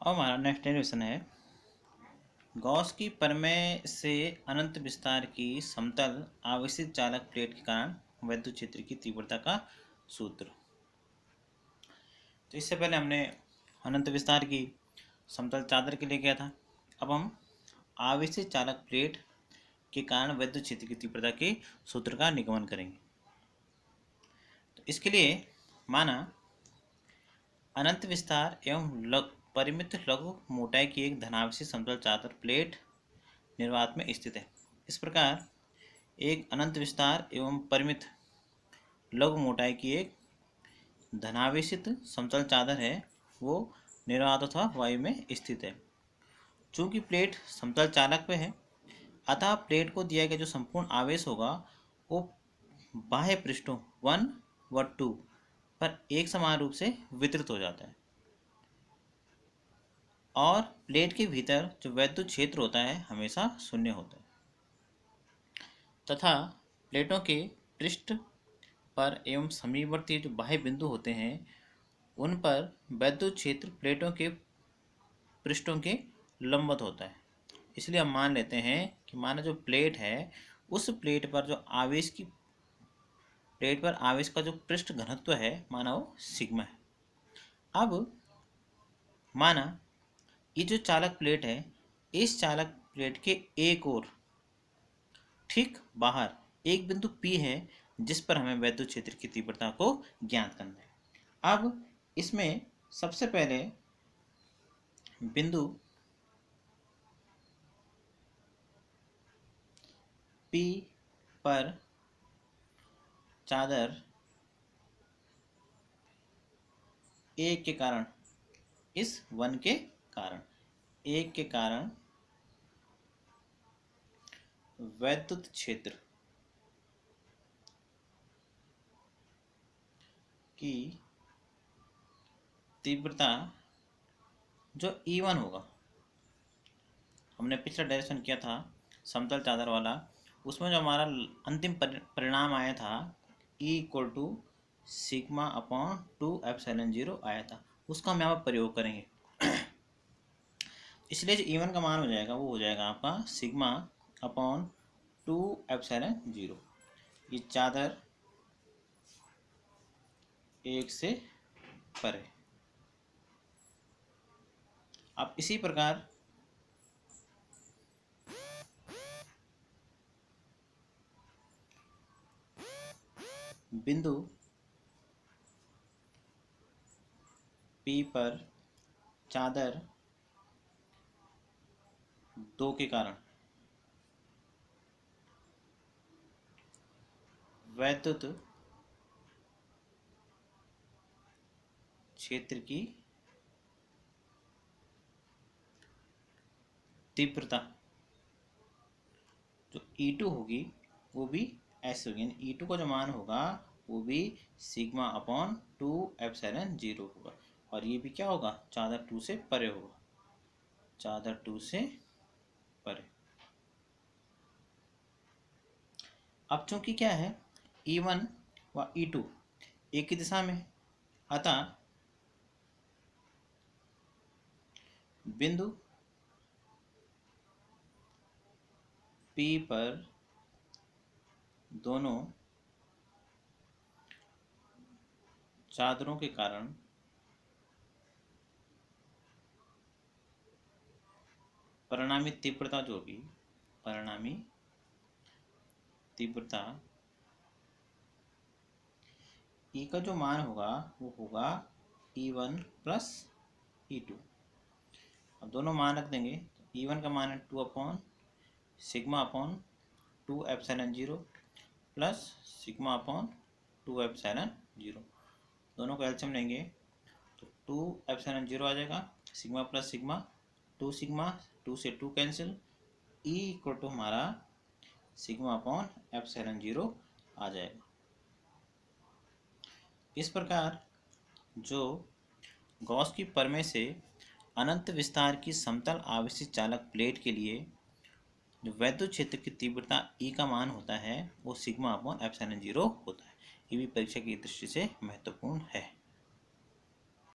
अब हमारा next derivation है गॉस की प्रमेय से अनंत विस्तार की समतल आवेशित चालक प्लेट के कारण वैद्युत क्षेत्र की तीव्रता का सूत्र। तो इससे पहले हमने अनंत विस्तार की समतल चादर के लिए किया था। अब हम आवेशित चालक प्लेट के कारण वैद्युत क्षेत्र की तीव्रता के सूत्र का निगमन करेंगे। तो इसके लिए माना अनंत विस्तार एवं परिमित लघु मोटाई की एक धनावेशित समतल चादर प्लेट निर्वात में स्थित है। इस प्रकार एक अनंत विस्तार एवं परिमित लघु मोटाई की एक धनावेशित समतल चादर है, वो निर्वात अथवा वायु में स्थित है। चूंकि प्लेट समतल चालक पे है, अतः प्लेट को दिया गया जो संपूर्ण आवेश होगा वो बाह्य पृष्ठों 1 व 2 पर एक समान रूप से वितरित हो जाता है और प्लेट के भीतर जो वैद्युत क्षेत्र होता है हमेशा शून्य होता है तथा प्लेटों के पृष्ठ पर एवं समीपवर्ती जो बाह्य बिंदु होते हैं उन पर वैद्युत क्षेत्र प्लेटों के पृष्ठों के लंबवत होता है। इसलिए हम मान लेते हैं कि माना जो प्लेट है उस प्लेट पर आवेश का जो पृष्ठ घनत्व है माना वो सिग्मा है। अब माना ये जो चालक प्लेट है, इस चालक प्लेट के एक ओर ठीक बाहर एक बिंदु P है जिस पर हमें वैद्युत क्षेत्र की तीव्रता को ज्ञात करना है। अब इसमें सबसे पहले बिंदु P पर चादर एक के कारण इस वन के कारण एक के कारण वैद्युत क्षेत्र की तीव्रता जो E1 होगा, हमने पिछला डायरेक्शन किया था समतल चादर वाला, उसमें जो हमारा अंतिम परिणाम आया था E = सिग्मा अपॉन 2ε0 आया था, उसका हम यहाँ पर प्रयोग करेंगे। इसलिए जो E1 का मान हो जाएगा वो हो जाएगा आपका सिग्मा अपॉन 2ε0। ये चादर एक से परे। अब इसी प्रकार बिंदु P पर चादर 2 के कारण वैद्युत क्षेत्र की तीव्रता जो E2 होगी वो भी ऐसे होगी, यानी E2 का जो मान होगा वो भी सिग्मा अपॉन 2ε0 होगा और ये भी क्या होगा, चादर 2 से परे होगा, चादर 2 से परे। अब चूंकि क्या है E1 व E2 एक ही दिशा में, अतः बिंदु P पर दोनों चादरों के कारण परिणामी तीव्रता जो होगी, परिणामी तीव्रता E का जो मान होगा वो होगा E1 प्लस E2। अब दोनों मान रख देंगे, तो E1 का मान है 2 upon sigma upon 2ε0 plus sigma upon 2ε0। दोनों का एलसीएम लेंगे तो 2ε0 आ जाएगा, सिग्मा प्लस सिग्मा 2 सिग्मा 2 से 2 कैंसिल, E = हमारा सिग्मा अपॉन ε0 आ जाएगा। इस प्रकार जो गॉस की प्रमेय से अनंत विस्तार की समतल आवेशित चालक प्लेट के लिए जो वैद्युत क्षेत्र की तीव्रता E का मान होता है वो सिग्मा अपॉन ε0 होता है। ये भी परीक्षा की दृष्टि से महत्वपूर्ण है।